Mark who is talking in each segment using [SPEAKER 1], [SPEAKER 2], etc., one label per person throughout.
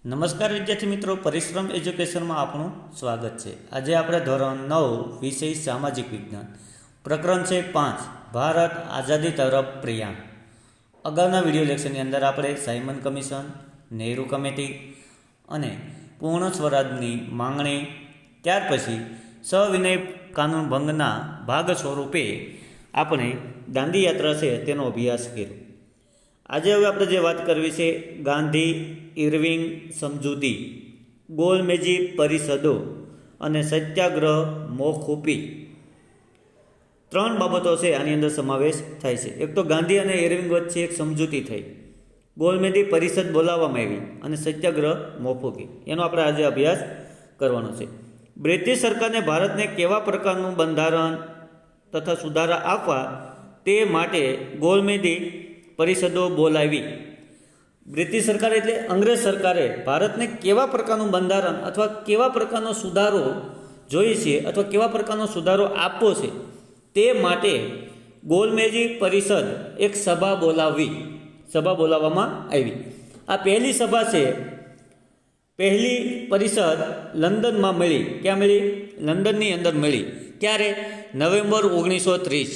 [SPEAKER 1] નમસ્કાર વિદ્યાર્થી મિત્રો, પરિશ્રમ એજ્યુકેશનમાં આપણું સ્વાગત છે। આજે આપણે ધોરણ 9 વિષય સામાજિક વિજ્ઞાન પ્રકરણ છે 5 ભારત આઝાદી તરફ પ્રયાણ। અગાઉના વિડીયો લેક્ચરની અંદર આપણે સાયમન કમિશન, નહેરુ કમિટી અને પૂર્ણ સ્વરાજની માંગણી, ત્યાર પછી સવિનય કાનૂન ભંગના ભાગ સ્વરૂપે આપણે દાંડી યાત્રા છે તેનો અભ્યાસ કર્યો। આજે હવે આપણે જે વાત કરવી છે ગાંધી ઇરવિંગ સમજૂતી, ગોલમેજી પરિષદો અને સત્યાગ્રહ મોકૂફી, ત્રણ બાબતો છે આની અંદર સમાવેશ થાય છે। એક તો ગાંધી અને ઇરવિંગ વચ્ચે એક સમજૂતી થઈ, ગોલમેજી પરિષદ બોલાવવામાં આવી અને સત્યાગ્રહ મોકૂફી, એનો આપણે આજે અભ્યાસ કરવાનો છે। બ્રિટિશ સરકારને ભારતને કેવા પ્રકારનું બંધારણ તથા સુધારા આપવા તે માટે ગોલમેજી પરિષદો બોલાવી। બ્રિટિશ સરકાર એટલે અંગ્રેજ સરકારે ભારતને કેવા પ્રકારનું બંધારણ અથવા કેવા પ્રકારનો સુધારો જોઈએ છે અથવા કેવા પ્રકારનો સુધારો આપવો છે તે માટે ગોલમેજી પરિષદ એક સભા બોલાવવામાં આવી। આ પહેલી સભા છે, પહેલી પરિષદ લંડનમાં મળી। ક્યાં મળી? લંડનની અંદર મળી। ક્યારે? નવેમ્બર 1930।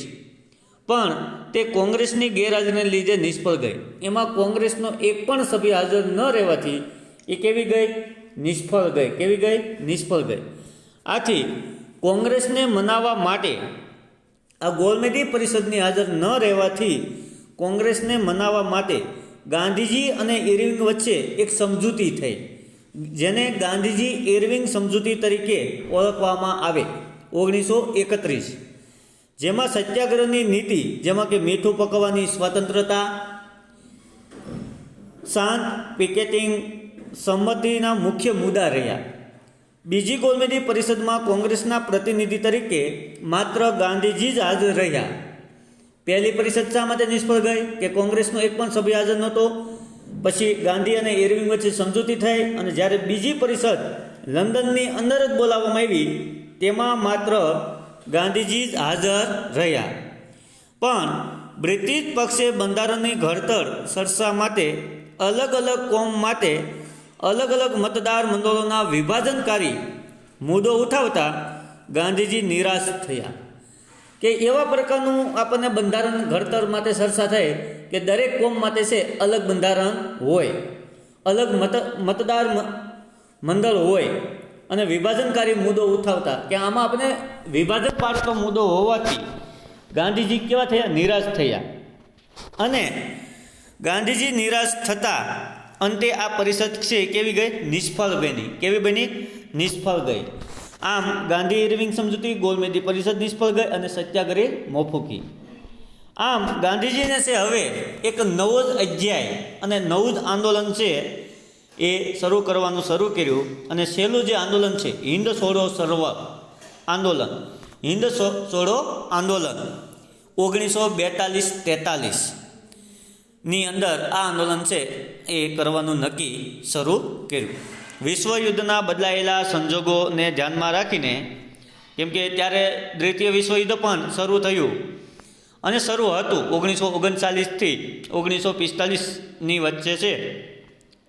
[SPEAKER 1] પણ તે કોંગ્રેસની ગેરહાજરીને લીધે નિષ્ફળ ગઈ। એમાં કોંગ્રેસનો એક પણ સભ્ય હાજર ન રહેવાથી એ કેવી ગઈ? નિષ્ફળ ગઈ। કેવી ગઈ? નિષ્ફળ ગઈ। આથી કોંગ્રેસને મનાવવા માટે, આ ગોલમેજી પરિષદની હાજર ન રહેવાથી કોંગ્રેસને મનાવવા માટે ગાંધીજી અને ઇરવિંગ વચ્ચે એક સમજૂતી થઈ, જેને ગાંધીજી ઇરવિંગ સમજૂતી તરીકે ઓળખવામાં આવે। 1931, જેમાં સત્યાગ્રહની નીતિ, જેમાં કે મીઠું પકવવાની સ્વતંત્રતા, શાંત પિકેટિંગ, સંમતિના મુખ્ય મુદ્દા રહ્યા। બીજી ગોલમેજી પરિષદમાં કોંગ્રેસના પ્રતિનિધિ તરીકે માત્ર ગાંધીજી જ હાજર રહ્યા। પહેલી પરિષદ શા માટે નિષ્ફળ ગઈ? કે કોંગ્રેસનો એક પણ સભ્ય હાજર નહોતો। પછી ગાંધી અને ઇરવિંગ વચ્ચે સમજૂતી થઈ અને જ્યારે બીજી પરિષદ લંડનની અંદર જ બોલાવવામાં આવી તેમાં માત્ર ગાંધીજી જ હાજર રહ્યા। પણ બ્રિટિશ પક્ષે બંધારણની ઘડતર સરસા માટે અલગ અલગ કોમ માટે અલગ અલગ મતદાર મંડળોના વિભાજનકારી મુદ્દો ઉઠાવતા ગાંધીજી નિરાશ થયા કે એવા પ્રકારનું આપણને બંધારણ ઘડતર માટે સરસા થાય કે દરેક કોમ માટે છે અલગ બંધારણ હોય, અલગ મતદાર મંડળ હોય અને વિભાજનકારી મુદ્દો ઉઠાવતા કે આમાં આપણે વિભાજન પાડતો મુદ્દો હોવાથી ગાંધીજી કેવા થયા? નિરાશ થયા। અને ગાંધીજી નિરાશ થતાં અંતે આ પરિષદ છે કેવી ગઈ? નિષ્ફળ બની। કેવી બની? નિષ્ફળ ગઈ। આમ ગાંધી ઇરવિંગ સમજૂતી, ગોલમેજી પરિષદ નિષ્ફળ ગઈ અને સત્યાગ્રહ મોકૂફી। આમ ગાંધીજીને છે હવે એક નવો જ અધ્યાય અને નવું જ આંદોલન છે એ શરૂ કરવાનું શરૂ કર્યું। અને છેલ્લું જે આંદોલન છે હિન્દ છોડો સર્વ આંદોલન, હિન્દ છોડો આંદોલન 1942-43 ની અંદર આ આંદોલન છે એ કરવાનું નક્કી શરૂ કર્યું। વિશ્વયુદ્ધના બદલાયેલા સંજોગોને ધ્યાનમાં રાખીને, કેમ કે ત્યારે દ્વિતીય વિશ્વયુદ્ધ પણ શરૂ થયું અને શરૂ હતું 1939થી 1945ની વચ્ચે છે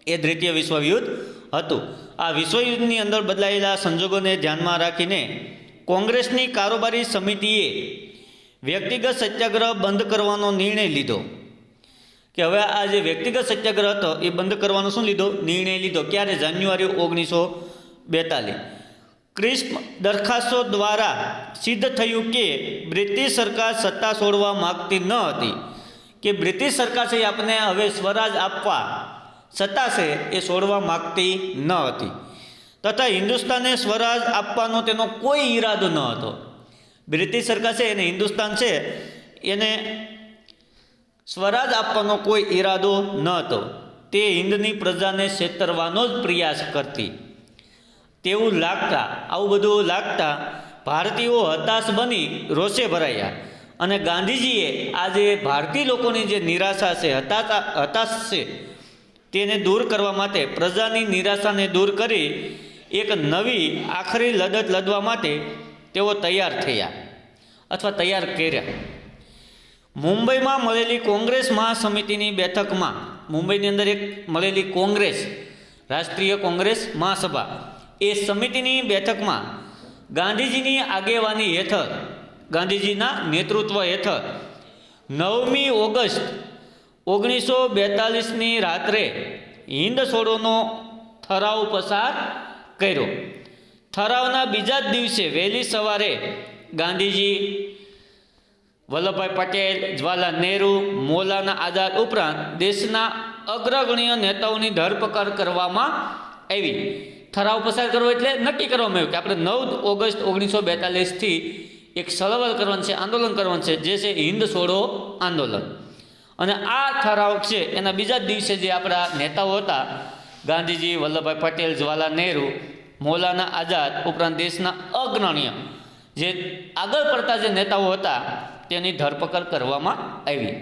[SPEAKER 1] એ દ્વિતીય વિશ્વયુદ્ધ હતું। આ વિશ્વયુદ્ધની અંદર બદલાયેલા સંજોગોને ધ્યાનમાં રાખીને કોંગ્રેસની કારોબારી સમિતિએ વ્યક્તિગત સત્યાગ્રહ બંધ કરવાનો નિર્ણય લીધો કે હવે આ જે વ્યક્તિગત સત્યાગ્રહ હતો એ બંધ કરવાનો શું લીધો? નિર્ણય લીધો। ક્યારે? જાન્યુઆરી 1942। ક્રિસ્પ દરખાસ્તો દ્વારા સિદ્ધ થયું કે બ્રિટિશ સરકાર સત્તા છોડવા માગતી ન હતી, કે બ્રિટિશ સરકાર છે આપણે હવે સ્વરાજ આપવા સત્તા છે એ છોડવા માગતી ન હતી, તથા હિન્દુસ્તાનને સ્વરાજ આપવાનો તેનો કોઈ ઈરાદો ન હતો। બ્રિટિશ સરકાર છે એને હિન્દુસ્તાન છે એને સ્વરાજ આપવાનો કોઈ ઈરાદો ન હતો, તે હિન્દની પ્રજાને છેતરવાનો જ પ્રયાસ કરતી તેવું લાગતા, આવું બધું લાગતા ભારતીયો હતાશ બની રોષે ભરાયા અને ગાંધીજીએ આજે ભારતીય લોકોની જે નિરાશા છે, હતાશ છે, તેને દૂર કરવા માટે, પ્રજાની નિરાશાને દૂર કરી એક નવી આખરી લડત લડવા માટે તેઓ તૈયાર થયા અથવા તૈયાર કર્યા। મુંબઈમાં મળેલી કોંગ્રેસ મહાસમિતિની બેઠકમાં, મુંબઈની અંદર એક મળેલી કોંગ્રેસ રાષ્ટ્રીય કોંગ્રેસ મહાસભા એ સમિતિની બેઠકમાં ગાંધીજીની આગેવાની હેઠળ, ગાંધીજીના નેતૃત્વ હેઠળ 9મી ઓગસ્ટ 1942ની રાત્રે હિંદ છોડોનો ઠરાવ પસાર કર્યો. ઠરાવના બીજા જ દિવસે વહેલી સવારે ગાંધીજી, વલ્લભભાઈ પટેલ, જવાહરલાલ નહેરુ, મૌલાના આઝાદ ઉપરાંત દેશના અગ્રગણ્ય નેતાઓની ધરપકડ કરવામાં આવી. ઠરાવ પસાર કરવો એટલે નક્કી કરવામાં આવ્યું કે આપણે 9 ઓગસ્ટ 1942થી એક ચળવળ કરવાનું છે, આંદોલન કરવાનું છે, જે છે હિંદ છોડો આંદોલન. અને આ ઠરાવ છે એના બીજા જ દિવસે જે આપણા નેતાઓ હતા, ગાંધીજી, વલ્લભભાઈ પટેલ, જવાહરલાલ નહેરુ, મૌલાના આઝાદ ઉપરાંત દેશના અગ્રણ્ય જે આગળ પડતા જે નેતાઓ હતા તેની ધરપકડ કરવામાં આવી.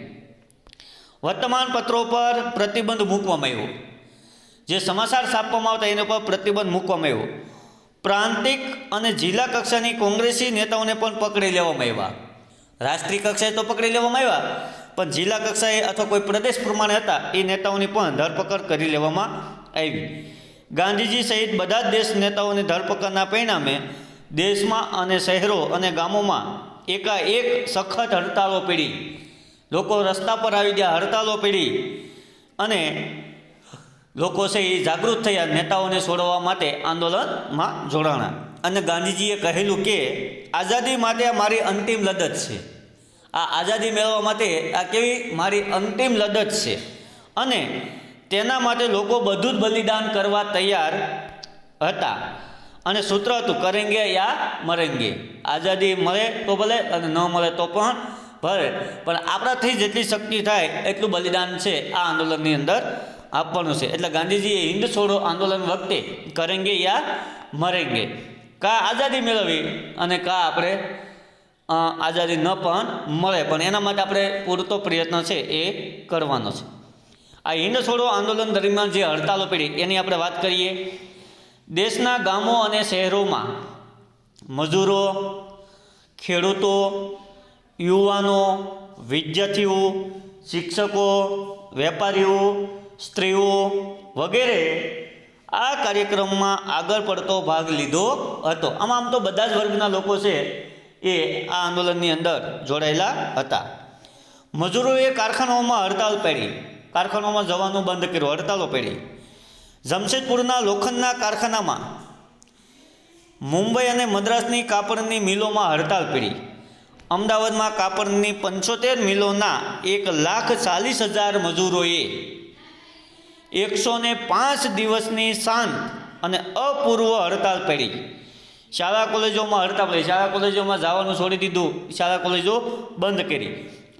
[SPEAKER 1] વર્તમાન પત્રો પર પ્રતિબંધ મૂકવામાં આવ્યો. જે સમાચાર છાપવામાં આવતા એના પર પ્રતિબંધ મૂકવામાં આવ્યો. પ્રાંતિક અને જિલ્લા કક્ષાની કોંગ્રેસી નેતાઓને પણ પકડી લેવામાં આવ્યા. રાષ્ટ્રીય કક્ષાએ તો પકડી લેવામાં આવ્યા, પણ જિલ્લા કક્ષાએ અથવા કોઈ પ્રદેશ પ્રમાણે હતા એ નેતાઓની પણ ધરપકડ કરી લેવામાં આવી. ગાંધીજી સહિત બધા જ દેશ નેતાઓની ધરપકડના પરિણામે દેશમાં અને શહેરો અને ગામોમાં એકાએક સખત હડતાળો પડી. લોકો રસ્તા પર આવી ગયા, હડતાળો પડી અને લોકો છે એ જાગૃત થયા, નેતાઓને છોડવા માટે આંદોલનમાં જોડાણા. અને ગાંધીજીએ કહેલું કે આઝાદી માટે આ મારી અંતિમ લડત છે. આ આઝાદી મેળવવા માટે આ કેવી મારી અંતિમ લડત છે અને તેના માટે લોકો બધું જ બલિદાન કરવા તૈયાર હતા. અને સૂત્ર હતું કરેંગે યા મરેંગે. આઝાદી મળે તો ભલે અને ન મળે તો પણ ભલે, પણ આપણાથી જેટલી શક્તિ થાય એટલું બલિદાન છે આ આંદોલનની અંદર આપવાનું છે. એટલે ગાંધીજીએ હિંદ છોડો આંદોલન વખતે કરેંગે યા મરેંગે, કા આઝાદી મેળવી અને કા આપણે આઝાદી ન પણ મળે, પણ એના માટે આપણે પૂરતો પ્રયત્ન છે એ કરવાનો છે. આ હિંદ છોડો આંદોલન દરમિયાન જે હડતાલો પડી એની આપણે વાત કરીએ. દેશના ગામો અને શહેરોમાં મજૂરો, ખેડૂતો, યુવાનો, વિદ્યાર્થીઓ, શિક્ષકો, વેપારીઓ, સ્ત્રીઓ વગેરે આ કાર્યક્રમમાં આગળ પડતો ભાગ લીધો હતો. આમ તો બધા જ વર્ગના લોકો છે એ આ આંદોલનની અંદર જોડાયેલા હતા. મજૂરોએ કારખાનાઓમાં હડતાલ પાડી, કારખાનાઓમાં જવાનું બંધ કર્યું, હડતાલો પાડી. જમશેદપુરના લોખંડના કારખાનામાં, મુંબઈ અને મદ્રાસની કાપડની મિલોમાં હડતાલ પડી. અમદાવાદમાં કાપડની 75 મિલોના 1,40,000 મજૂરોએ 105 દિવસની શાંત અને અપૂર્વ હડતાલ પડી. શાળા કોલેજોમાં હડતાલ પડી, શાળા કોલેજોમાં જવાનું છોડી દીધું, શાળા કોલેજો બંધ કરી.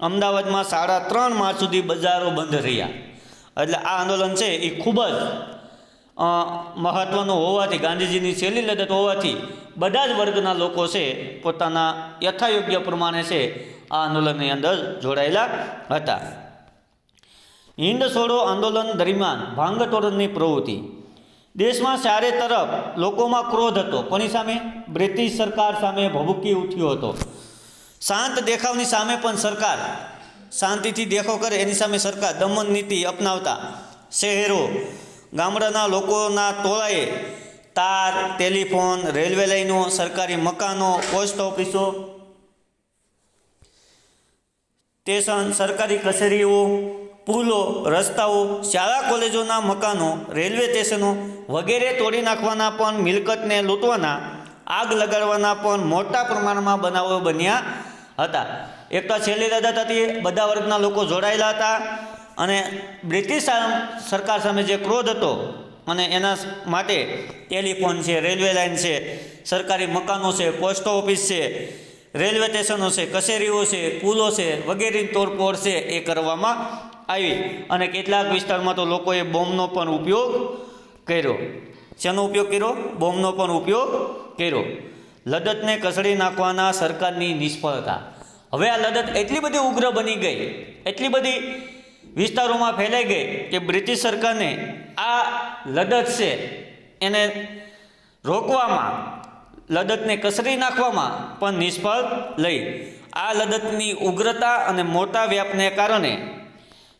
[SPEAKER 1] અમદાવાદમાં 3.5 માસ સુધી બજારો બંધ રહ્યા. એટલે આ આંદોલન છે એ ખૂબ જ મહત્ત્વનું હોવાથી, ગાંધીજીની છેલ્લી લડત હોવાથી બધા જ વર્ગના લોકો છે પોતાના યથાયોગ્ય પ્રમાણે છે આ આંદોલનની અંદર જોડાયેલા હતા. હિંદ છોડો આંદોલન દરમિયાન ભાંગતોડની પ્રવૃત્તિ. દેશમાં ચારે તરફ લોકોમાં ક્રોધ હતો. કોની સામે? બ્રિટિશ સરકાર સામે ભભૂકી ઉઠ્યો હતો. શાંત દેખાવની સામે પણ સરકાર શાંતિથી દેખાવ કરે એની સામે સરકાર દમન નીતિ અપનાવતા શહેરો, ગામડાના લોકોના ટોળાએ તાર, ટેલિફોન, રેલવે લાઈનો, સરકારી મકાનો, પોસ્ટ ઓફિસો, સ્ટેશન, સરકારી કચેરીઓ, પુલો, રસ્તાઓ, શાળા કોલેજોના મકાનો, રેલવે સ્ટેશનો વગેરે તોડી નાખવાના પણ, મિલકતને લૂંટવાના, આગ લગાડવાના પણ મોટા પ્રમાણમાં બનાવો બન્યા હતા. એક તો છેલ્લી લડત હતી, બધા વર્ગના લોકો જોડાયેલા હતા અને બ્રિટિશ સરકાર સામે જે ક્રોધ હતો અને એના માટે ટેલિફોન છે, રેલવે લાઇન છે, સરકારી મકાનો છે, પોસ્ટ ઓફિસ છે, રેલવે સ્ટેશનો છે, કચેરીઓ છે, પુલો છે વગેરેની તોડફોડ છે એ કરવામાં આવી. અને કેટલાક વિસ્તારમાં તો લોકોએ બોમ્બનો પણ ઉપયોગ કર્યો. શેનો ઉપયોગ કર્યો? બોમ્બનો પણ ઉપયોગ કર્યો. લડતને કસડી નાખવાના સરકારની નિષ્ફળતા. હવે આ લડત એટલી બધી ઉગ્ર બની ગઈ, એટલી બધી વિસ્તારોમાં ફેલાઈ ગઈ કે બ્રિટિશ સરકારને આ લડત છે એને રોકવામાં, લડતને કસરી નાખવામાં પણ નિષ્ફળ લઈ. આ લડતની ઉગ્રતા અને મોટા વ્યાપને કારણે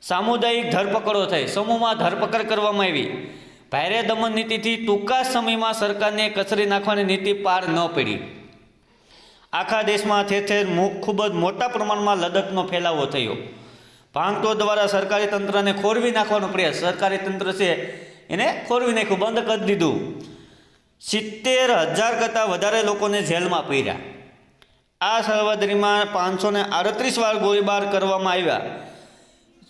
[SPEAKER 1] સામુદાયિક ધરપકડો થઈ, સમૂહમાં ધરપકડ કરવામાં આવી. ભારે દમન નીતિથી ટૂંકા સમયમાં સરકારને કચરી નાખવાની નીતિ પાર ન પડી. આખા દેશમાં ઠેર ઠેર ખૂબ જ મોટા પ્રમાણમાં લડતનો ફેલાવો થયો. ભાંગતોડ દ્વારા સરકારી તંત્રને ખોરવી નાખવાનો પ્રયાસ. સરકારી તંત્ર છે એને ખોરવી નાખ્યું, બંધ કરી દીધું. 70,000 કરતાં વધારે લોકોને જેલમાં પૂર્યા. આ સાવધાનીમાં 538 વાર ગોળીબાર કરવામાં આવ્યા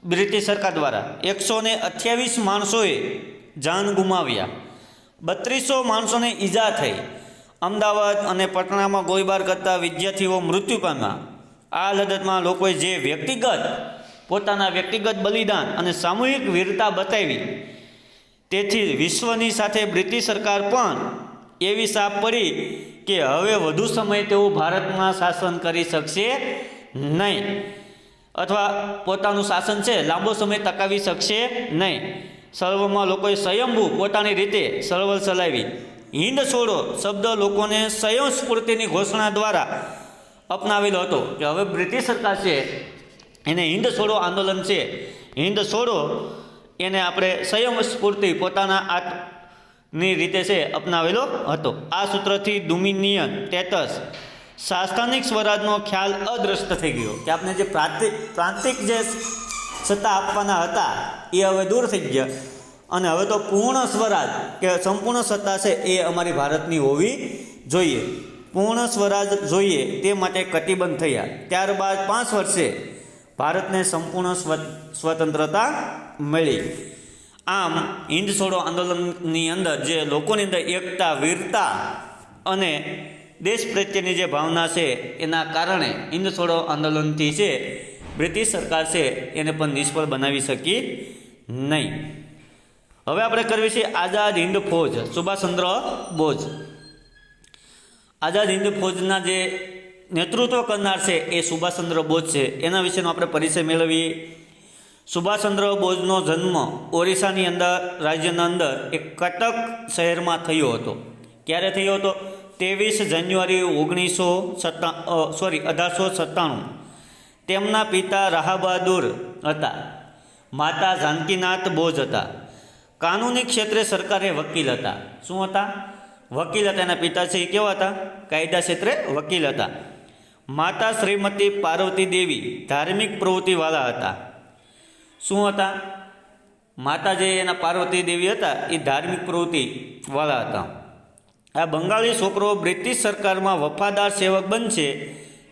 [SPEAKER 1] બ્રિટિશ સરકાર દ્વારા. 128 માણસોએ જાન ગુમાવ્યા. 3200 માણસોને ઈજા થઈ. અમદાવાદ અને પટનામાં ગોળીબાર કરતા વિદ્યાર્થીઓ મૃત્યુ પામ્યા. આ લડતમાં લોકોએ જે પોતાના વ્યક્તિગત બલિદાન અને સામૂહિક વીરતા બતાવી, તેથી વિશ્વની સાથે બ્રિટિશ સરકાર પણ એવી સાપ પડી કે હવે વધુ સમય તેઓ ભારતમાં શાસન કરી શકશે નહીં, અથવા પોતાનું શાસન છે લાંબો સમય ટકાવી શકશે નહીં. સર્વમાં લોકોએ સ્વયંભૂ પોતાની રીતે ચળવળ ચલાવી. હિન્દ છોડો શબ્દ લોકોને સ્વયં સ્ફૂર્તિની ઘોષણા દ્વારા અપનાવેલો હતો કે હવે બ્રિટિશ સરકાર છે એને હિન્દ છોડો આંદોલન છે, હિન્દ છોડો એને આપણે સ્વયં સ્ફૂર્તિ પોતાના ની રીતે છે અપનાવેલો હતો. આ સૂત્રથી ડોમિનિયન સ્ટેટસ શાસનિક સ્વરાજનો ખ્યાલ અદ્રષ્ટ થઈ ગયો કે આપણે જે પ્રાંતિક જે સત્તા આપવાના હતા એ હવે દૂર થઈ ગયા, અને હવે તો પૂર્ણ સ્વરાજ કે સંપૂર્ણ સત્તા છે એ અમારી ભારતની હોવી જોઈએ, પૂર્ણ સ્વરાજ જોઈએ તે માટે કટિબદ્ધ થયા. ત્યારબાદ 5 વર્ષે ભારતને સંપૂર્ણ સ્વતંત્રતા મળી. આમ હિન્દ છોડો આંદોલનની અંદર જે લોકોની અંદર એકતા, વીરતા અને દેશ પ્રત્યેની જે ભાવના છે એના કારણે હિન્દ છોડો આંદોલનથી છે બ્રિટિશ સરકાર છે એને પણ નિષ્ફળ બનાવી શકી નહીં. હવે આપણે કરવી છે આઝાદ હિન્દ ફૌજ, સુભાષચંદ્ર બોઝ. આઝાદ હિન્દ ફૌજના જે નેતૃત્વ કરનાર છે એ સુભાષચંદ્ર બોઝ છે. એના વિશેનો આપણે પરિચય મેળવીએ. સુભાષચંદ્ર બોઝનો જન્મ ઓરિસ્સાની રાજ્યના અંદર એક કટક શહેરમાં થયો હતો. ક્યારે થયો હતો? 23 જાન્યુઆરી 1897. તેમના પિતા રાહબહાદુર હતા, માતા જાનકીનાથ બોઝ હતા. કાનૂની ક્ષેત્રે સરકારે વકીલ હતા. શું હતા? વકીલ હતા. એના પિતાશ્રી કેવા હતા? કાયદા ક્ષેત્રે વકીલ હતા. માતા શ્રીમતી પાર્વતી દેવી ધાર્મિક પ્રવૃત્તિવાળા હતા. શું હતા? માતા જે એના પાર્વતી દેવી હતા એ ધાર્મિક પ્રવૃત્તિવાળા હતા. આ બંગાળી છોકરો બ્રિટિશ સરકારમાં વફાદાર સેવક બનશે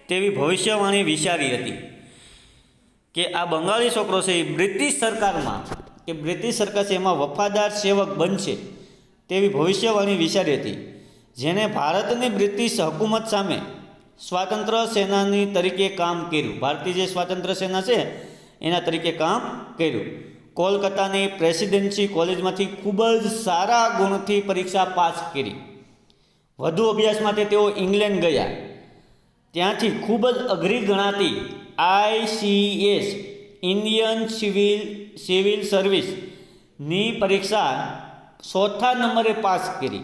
[SPEAKER 1] તેવી ભવિષ્યવાણી વિચારી હતી કે આ બંગાળી છોકરો છે એ બ્રિટિશ સરકારમાં કે બ્રિટિશ સરકાર છે એમાં વફાદાર સેવક બનશે તેવી ભવિષ્યવાણી વિચારી હતી, જેને ભારતની બ્રિટિશ હુકુમત સામે સ્વાતંત્ર્ય સેનાની તરીકે કામ કર્યું. ભારતીય જે સ્વાતંત્ર્ય સેના છે એના તરીકે કામ કર્યું. કોલકાતાની પ્રેસિડેન્સી કોલેજમાંથી ખૂબ જ સારા ગુણથી પરીક્ષા પાસ કરી. વધુ અભ્યાસ માટે તેઓ ઇંગ્લેન્ડ ગયા. ત્યાંથી ખૂબ જ અઘરી ગણાતી ICS ઇન્ડિયન સિવિલ સર્વિસની પરીક્ષા 4થા નંબરે પાસ કરી.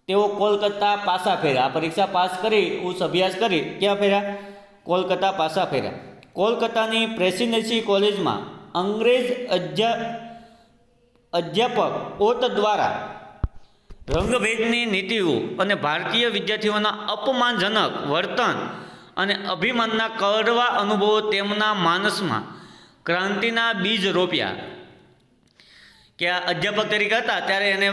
[SPEAKER 1] તેઓ કોલકાતા પાછા ફેર્યા. આ પરીક્ષા પાસ કરી ઉચ્ચ અભ્યાસ કરી ક્યાં ફેર્યા? કોલકાતા પાછા ફેર્યા. કોલકાતાની પ્રેસિડેન્સી કોલેજમાં અંગ્રેજ અધ્યાપક ઓત દ્વારા રંગભેદની નીતિઓ અને ભારતીય વિદ્યાર્થીઓના અપમાનજનક વર્તન અને અભિમાનના કડવા અનુભવો તેમના માનસમાં ક્રાંતિના બીજ રોપ્યા. કે આ અધ્યાપક તરીકે હતા ત્યારે એને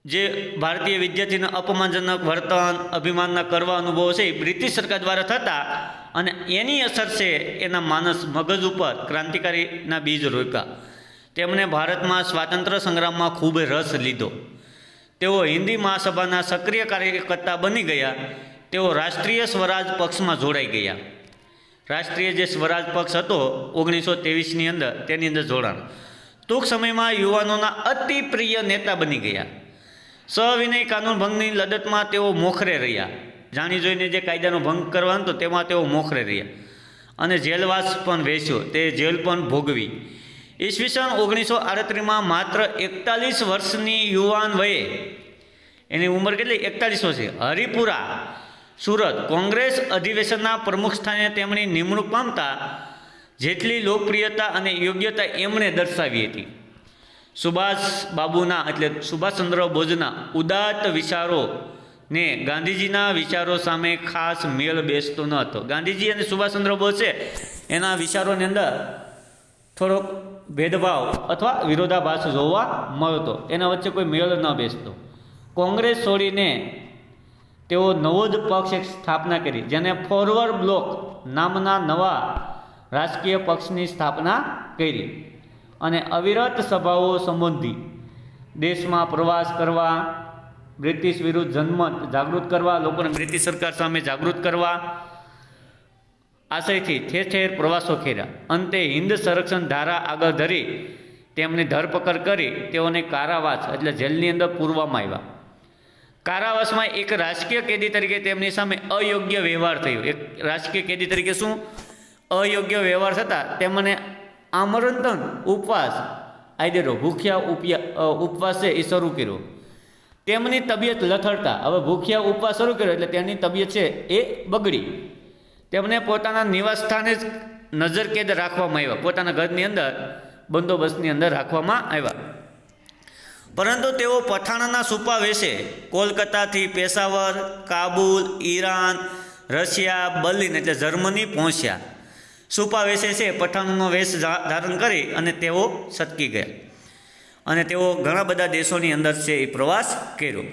[SPEAKER 1] જે ભારતીય વિદ્યાર્થીના અપમાનજનક વર્તન, અભિમાનના કડવા અનુભવો છે એ બ્રિટિશ સરકાર દ્વારા થતા અને એની અસર છે એના માનસ મગજ ઉપર ક્રાંતિકારીના બીજ રોપ્યા. તેમણે ભારતમાં સ્વાતંત્ર્ય સંગ્રામમાં ખૂબ રસ લીધો. તેઓ હિન્દી મહાસભાના સક્રિય કાર્યકર્તા બની ગયા. તેઓ રાષ્ટ્રીય સ્વરાજ પક્ષમાં જોડાઈ ગયા. રાષ્ટ્રીય જે સ્વરાજ પક્ષ હતો 1923ની અંદર તેની અંદર જોડાણ. ટૂંક સમયમાં યુવાનોના અતિ પ્રિય નેતા બની ગયા. સવિનય કાનૂન ભંગની લડતમાં તેઓ મોખરે રહ્યા. જાણી જોઈને જે કાયદાનો ભંગ કરવાનો હતો તેમાં તેઓ મોખરે રહ્યા અને જેલવાસ પણ વેચ્યો. તે જેલ પણ ભોગવી. ઈસવીસન 1938માં માત્ર 41 વર્ષની યુવાન વયે, એની ઉંમર કેટલી? 41 વર્ષે, હરિપુરા સુરત કોંગ્રેસ અધિવેશનના પ્રમુખ સ્થાને તેમની નિમણૂક પામતા જેટલી લોકપ્રિયતા અને યોગ્યતા એમણે દર્શાવી હતી સુભાષ બાબુના એટલે સુભાષચંદ્ર બોઝના ઉદાત્ત વિચારોને ગાંધીજીના વિચારો સામે ખાસ મેળ બેસતો ન હતો. ગાંધીજી અને સુભાષચંદ્ર બોઝ છે એના વિચારોની અંદર થોડોક ભેદભાવ અથવા વિરોધાભાસ જોવા મળતો, એના વચ્ચે કોઈ મેળ ન બેસતો. કોંગ્રેસ છોડીને તેઓ નવો જ પક્ષ એક સ્થાપના કરી, જેને ફોરવર્ડ બ્લોક નામના નવા રાજકીય પક્ષની સ્થાપના કરી અને અવિરત સભાઓ સંબોધી દેશમાં પ્રવાસ કરવા, બ્રિટિશ વિરુદ્ધ જનમત જાગૃત કરવા, લોકોને બ્રિટિશ સરકાર સામે જાગૃત કરવા આશયથી ઠેર ઠેર પ્રવાસો કર્યા. અંતે હિન્દ સંરક્ષણ ધારા આગળ ધરી તેમની ધરપકડ કરી તેઓને કારાવાસ એટલે જેલની અંદર પૂરવામાં આવ્યા. કારાવાસમાં એક રાજકીય કેદી તરીકે તેમની સામે અયોગ્ય વ્યવહાર થયો. એક રાજકીય કેદી તરીકે શું અયોગ્ય વ્યવહાર થતાં તેમને આમંત્રણ ઉપવાસ આદરો ભૂખ્યા ઉપવાસ છે એ શરૂ કર્યો. તેમની તબિયત લથડતા હવે ભૂખ્યા ઉપવાસ શરૂ કર્યો એટલે તેમની તબિયત છે એ બગડી. તેમને પોતાના નિવાસ સ્થાને જ નજરકેદ રાખવામાં આવ્યા, પોતાના ઘરની અંદર બંદોબસ્તની અંદર રાખવામાં આવ્યા. પરંતુ તેઓ પઠાણના છુપા વેશે કોલકાતાથી Peshawar, Kabul, Iran, Russia, Berlin એટલે જર્મની પહોંચ્યા. છુપા વેશે છે પઠાણનો વેશ ધારણ કરી અને તેઓ છટકી ગયા અને તેઓ ઘણા બધા દેશોની અંદર છે એ પ્રવાસ કર્યો.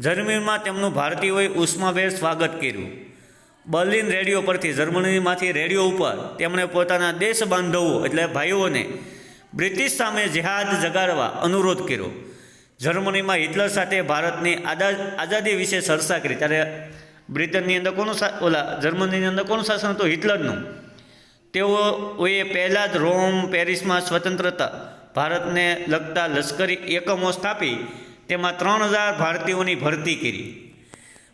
[SPEAKER 1] જર્મનીમાં તેમનું ભારતીયોએ ઉષ્માભેર સ્વાગત કર્યું. બર્લિન રેડિયો પરથી જર્મનીમાંથી રેડિયો ઉપર તેમણે પોતાના દેશ બાંધવો એટલે ભાઈઓને બ્રિટિશ સામે જિહાદ જગાડવા અનુરોધ કર્યો. જર્મનીમાં હિટલર સાથે ભારતની આઝાદી વિશે ચર્ચા કરી. ત્યારે બ્રિટનની અંદર જર્મનીની અંદર કોનું શાસન હતું? હિટલરનું. તેઓએ પહેલાં જ રોમ, પેરિસમાં સ્વતંત્રતા ભારતને લગતા લશ્કરી એકમો સ્થાપી તેમાં 3000 ભારતીયોની ભરતી કરી.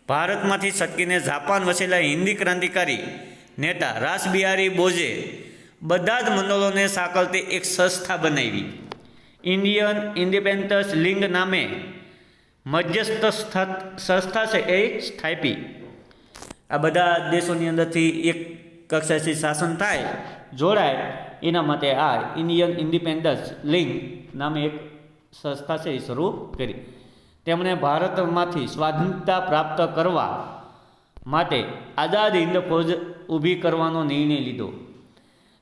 [SPEAKER 1] ભારતમાંથી છટકીને જાપાન વસેલા હિન્દી ક્રાંતિકારી નેતા રાસબિહારી બોઝે બધા જ મંડળોને સાંકળતી એક સંસ્થા બનાવી. ઇન્ડિયન ઇન્ડિપેન્ડન્સ લીગ નામે મધ્યસ્થ સંસ્થા છે એ સ્થાપી. આ બધા દેશોની અંદરથી એક કક્ષાથી શાસન થાય, જોડાય, એના માટે આ ઇન્ડિયન ઇન્ડિપેન્ડન્સ લીગ નામે એક સંસ્થા છે એ શરૂ કરી. તેમણે ભારતમાંથી સ્વાધીનતા પ્રાપ્ત કરવા માટે આઝાદ હિન્દ ફૌજ ઊભી કરવાનો નિર્ણય લીધો.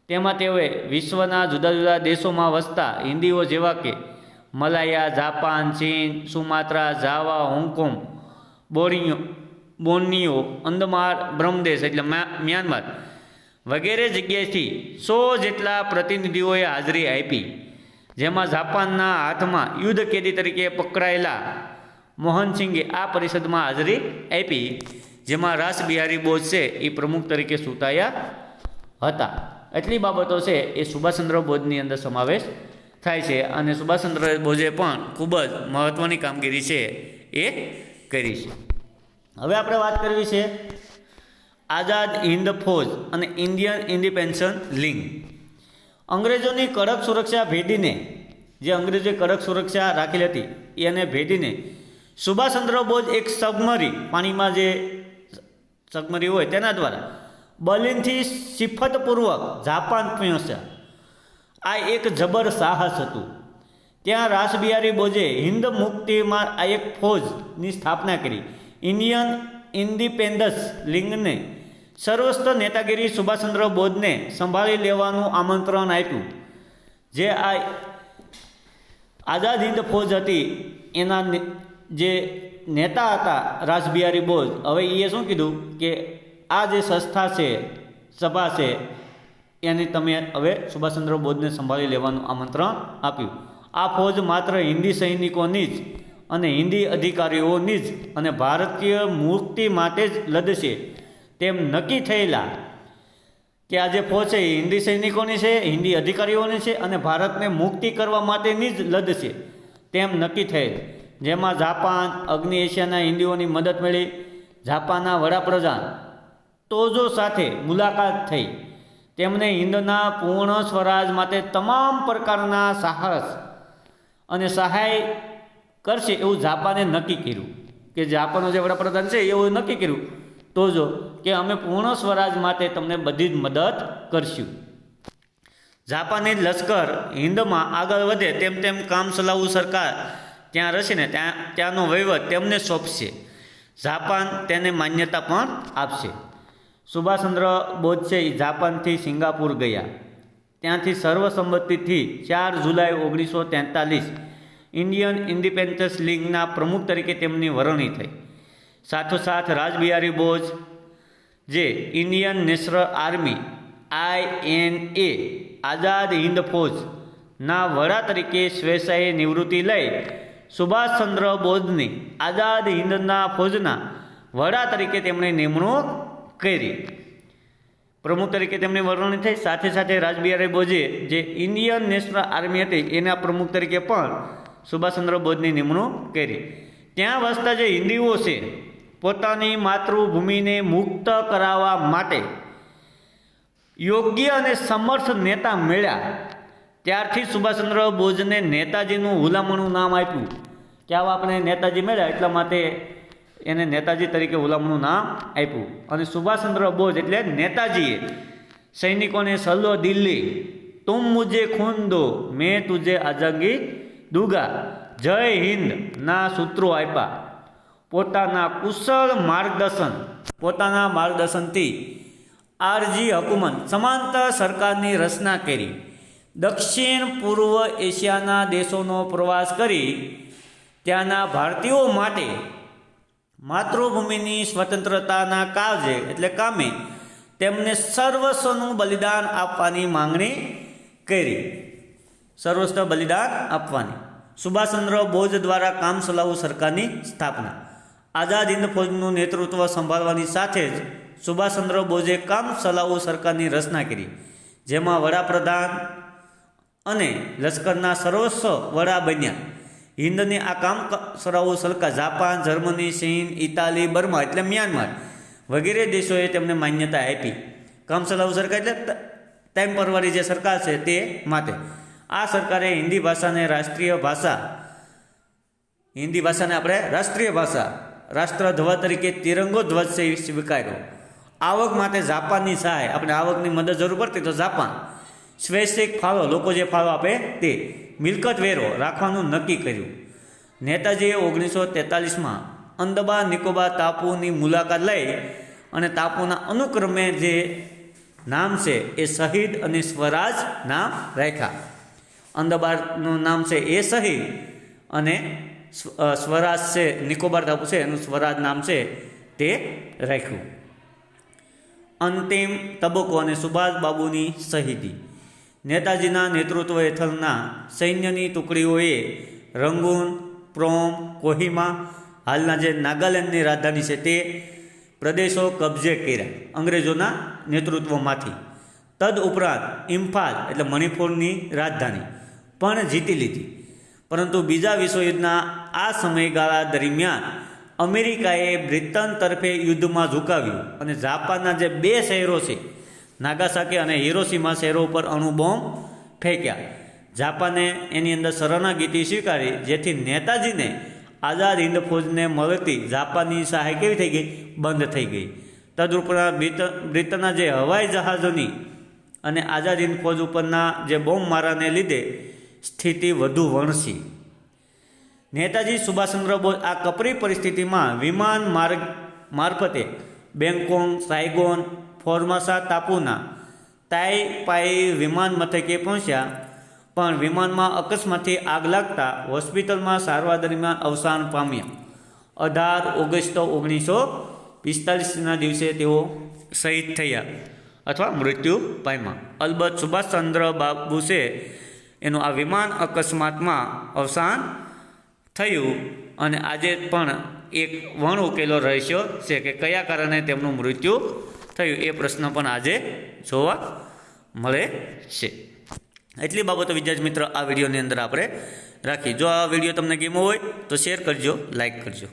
[SPEAKER 1] તેમાં તેઓએ વિશ્વના જુદા જુદા દેશોમાં વસતા હિન્દીઓ જેવા કે મલાયા, જાપાન, ચીન, સુમાત્રા, જાવા, હોંગકોંગ, બોર્નિયો, અંદમાન, બ્રહ્મદેશ એટલે મ્યાનમાર વગેરે જગ્યાએથી 100 જેટલા પ્રતિનિધિઓએ હાજરી આપી. જેમાં જાપાનના હાથમાં યુદ્ધ કેદી તરીકે પકડાયેલા મોહનસિંગે આ પરિષદમાં હાજરી આપી, જેમાં રાસબિહારી બોઝ છે એ પ્રમુખ તરીકે ચૂંટાયા હતા. એટલી બાબતો છે એ સુભાષચંદ્ર બોઝની અંદર સમાવેશ થાય છે અને સુભાષચંદ્ર બોઝે પણ ખૂબ જ મહત્ત્વની કામગીરી છે એ કરી છે. હવે આપણે વાત કરવી છે આઝાદ હિન્દ ફૌજ અને ઇન્ડિયન ઇન્ડિપેન્ડન્સ લીગ. અંગ્રેજોની કડક સુરક્ષા ભેદીને, જે અંગ્રેજોએ કડક સુરક્ષા રાખેલી હતી એને ભેદીને સુભાષચંદ્ર બોઝ એક સબમરી, પાણીમાં જે સબમરી હોય તેના દ્વારા બર્લિનથી સિફતપૂર્વક જાપાન પહોંચ્યા. આ એક જબર સાહસ હતું. ત્યાં રાસબિહારી બોઝે હિન્દ મુક્તિમાં આ એક ફૌજની સ્થાપના કરી. ઇન્ડિયન ઇન્ડિપેન્ડન્સ લીગને સર્વસ્ત્ર નેતાગીરી સુભાષચંદ્ર બોઝને સંભાળી લેવાનું આમંત્રણ આપ્યું. જે આ આઝાદ હિન્દ ફૌજ હતી એના જે નેતા હતા રાસબિહારી બોઝ, હવે એ શું કીધું કે આ જે સંસ્થા છે, સભા છે, એની તમે હવે સુભાષચંદ્ર બોઝને સંભાળી લેવાનું આમંત્રણ આપ્યું. આ ફૌજ માત્ર હિન્દી સૈનિકોની જ અને હિન્દી અધિકારીઓની જ અને ભારતીય મુક્તિ માટે જ લડશે તેમ નક્કી થયેલા કે આ જે ફૌજ છે એ હિન્દી સૈનિકોની છે, હિન્દી અધિકારીઓની છે અને ભારતને મુક્તિ કરવા માટેની જ લડશે તેમ નક્કી થયેલ. જેમાં જાપાન, અગ્નિ એશિયાના હિન્દીઓની મદદ મળી. જાપાનના વડાપ્રધાન તોજો સાથે મુલાકાત થઈ. તેમણે હિન્દના પૂર્ણ સ્વરાજ માટે તમામ પ્રકારના સાહસ અને સહાય કરશે એવું જાપાને નક્કી કર્યું. કે જાપાનનો જે વડાપ્રધાન છે એવું નક્કી કર્યું તોજો કે અમે પૂર્ણ સ્વરાજ માટે તમને બધી જ મદદ કરશું. જાપાની લશ્કર હિન્દમાં આગળ વધે તેમ તેમ કામ ચલાવવું સરકાર ત્યાં રહીને ત્યાંનો વહીવટ તેમને સોંપશે. જાપાન તેને માન્યતા પણ આપશે. સુભાષચંદ્ર બોઝ છે એ જાપાનથી સિંગાપુર ગયા. ત્યાંથી સર્વસંમતિથી 4 જુલાઈ 1943 ઇન્ડિયન ઇન્ડિપેન્ડન્સ લીગના પ્રમુખ તરીકે તેમની વરણી થઈ. સાથોસાથ રાજબિહારી બોઝ જે Indian national army INA Azad Hind ફૌજના વડા તરીકે સ્વેચ્છાએ નિવૃત્તિ લઈ સુભાષચંદ્ર બોઝની આઝાદ હિન્દના ફૌજના વડા તરીકે તેમણે નિમણૂક કરી. પ્રમુખ તરીકે તેમની વરણી થઈ. સાથે સાથે રાજબિહારી બોઝે જે ઇન્ડિયન નેશનલ આર્મી હતી એના પ્રમુખ તરીકે પણ સુભાષચંદ્ર બોઝની નિમણૂક કરી. ત્યાં વસતા જે હિન્દીઓ છે પોતાની માતૃભૂમિને મુક્ત કરાવવા માટે યોગ્ય અને સમર્થ નેતા મળ્યા. ત્યારથી સુભાષચંદ્ર બોઝને નેતાજીનું હુલામણું નામ આપ્યું કે આવા આપણે નેતાજી મળ્યા એટલા માટે એને નેતાજી તરીકે હુલામણું નામ આપ્યું. અને સુભાષચંદ્ર બોઝ એટલે નેતાજીએ સૈનિકોને સલ્લો દિલ્હી તુમ મુझे ખૂન દો મેં તુझे આઝાદી દૂંગા જય હિન્દ ના સૂત્રો આપ્યા. પોતાના માર્ગદર્શનથી આરજી હુકુમત સમાંતર સરકારની રચના કરી. દક્ષિણ પૂર્વ એશિયાના દેશોનો પ્રવાસ કરી ત્યાંના ભારતીયો માટે માતૃભૂમિની સ્વતંત્રતાના કામે તેમને સર્વસ્વનું બલિદાન આપવાની માંગણી કરી. સર્વસ્વ બલિદાન આપવાની. સુભાષચંદ્ર બોઝ દ્વારા કામ ચલાઉ સરકારની સ્થાપના. આઝાદ હિન્દ ફૌજનું નેતૃત્વ સંભાળવાની સાથે જ સુભાષચંદ્ર બોઝે કામ ચલાઉ સરકારની રચના કરી, જેમાં વડાપ્રધાન અને લશ્કરના સર્વસ્વ વડા બન્યા. હિન્દની આ કામ ચલાઉ સરકાર જાપાન, જર્મની, ચીન, ઇટાલી, બર્મા એટલે મ્યાનમાર વગેરે દેશોએ તેમને માન્યતા આપી. કામ ચલાઉ સરકાર એટલે ટેમ્પરરી જે સરકાર છે તે માટે આ સરકારે હિન્દી ભાષાને રાષ્ટ્રીય ભાષા રાષ્ટ્રધ્વજ તરીકે તિરંગો ધ્વજ સ્વીકાર્યો. આવક માટે જાપાનની સહાય, આપણે આવકની મદદ જરૂર પડતી તો જાપાન. સ્વૈચ્છિક ફાળો, લોકો જે ફાળો આપે તે. મિલકત વેરો રાખવાનું નક્કી કર્યું. નેતાજીએ 1943માં અંદમાન નિકોબાર ટાપુની મુલાકાત લઈ અને ટાપુના અનુક્રમે જે નામ છે એ શહીદ અને સ્વરાજ નામ રાખ્યા. અંદમાનનું નામ છે એ શહીદ અને સ્વરાજ છે નિકોબાર ટાપુ છે એનું સ્વરાજ નામ છે તે રાખ્યું. અંતિમ તબક્કો અને સુભાષબાબુની શહીદી. નેતાજીના નેતૃત્વ હેઠળના સૈન્યની ટુકડીઓએ રંગૂન, પ્રોમ, કોહિમા હાલના જે નાગાલેન્ડની રાજધાની છે તે પ્રદેશો કબજે કર્યા અંગ્રેજોના નેતૃત્વમાંથી. તદ ઉપરાંત ઇમ્ફાલ એટલે મણિપુરની રાજધાની પણ જીતી લીધી. પરંતુ બીજા વિશ્વયુદ્ધના આ સમયગાળા દરમિયાન અમેરિકાએ બ્રિટન તરફે યુદ્ધમાં ઝુકાવ્યું અને જાપાનના જે 2 શહેરો છે નાગાસાકી અને હિરોશીમા શહેરો પર અણુબોમ્બ ફેંક્યા. જાપાને એની અંદર શરણાગતિ સ્વીકારી, જેથી નેતાજીને આઝાદ હિન્દ ફૌજને મળતી જાપાનની સહાય કેવી થઈ ગઈ? બંધ થઈ ગઈ. તદુપરાંત બ્રિટનના જે હવાઈ જહાજોની અને આઝાદ હિન્દ ફૌજ ઉપરના જે બોમ્બ મારાને લીધે સ્થિતિ વધુ વણસી. નેતાજી સુભાષચંદ્ર બોઝ આ કપરી પરિસ્થિતિમાં વિમાન મારફતે બેંગકોક, સાયગોન, ફોર્મોસા ટાપુના તાઈપાઈ વિમાન મથકે પહોંચ્યા, પણ વિમાનમાં અકસ્માતથી આગ લાગતા હોસ્પિટલમાં સારવાર દરમિયાન અવસાન પામ્યા. 18 ઓગસ્ટ 1945ના દિવસે તેઓ શહીદ થયા અથવા મૃત્યુ પામ્યા. અલબત્ત સુભાષચંદ્ર બાબુ છે એનું આ વિમાન અકસ્માતમાં અવસાન થયું અને આજે પણ એક વણઉકેલો રહસ્યો છે કે કયા કારણે તેમનું મૃત્યુ થયું એ પ્રશ્ન પણ આજે જોવા મળે છે. એટલી બાબતો વિદ્યાર્થી મિત્રો આ વિડીયોની અંદર આપણે રાખી. જો આ વિડીયો તમને ગમ્યો હોય તો શેર કરજો, લાઈક કરજો.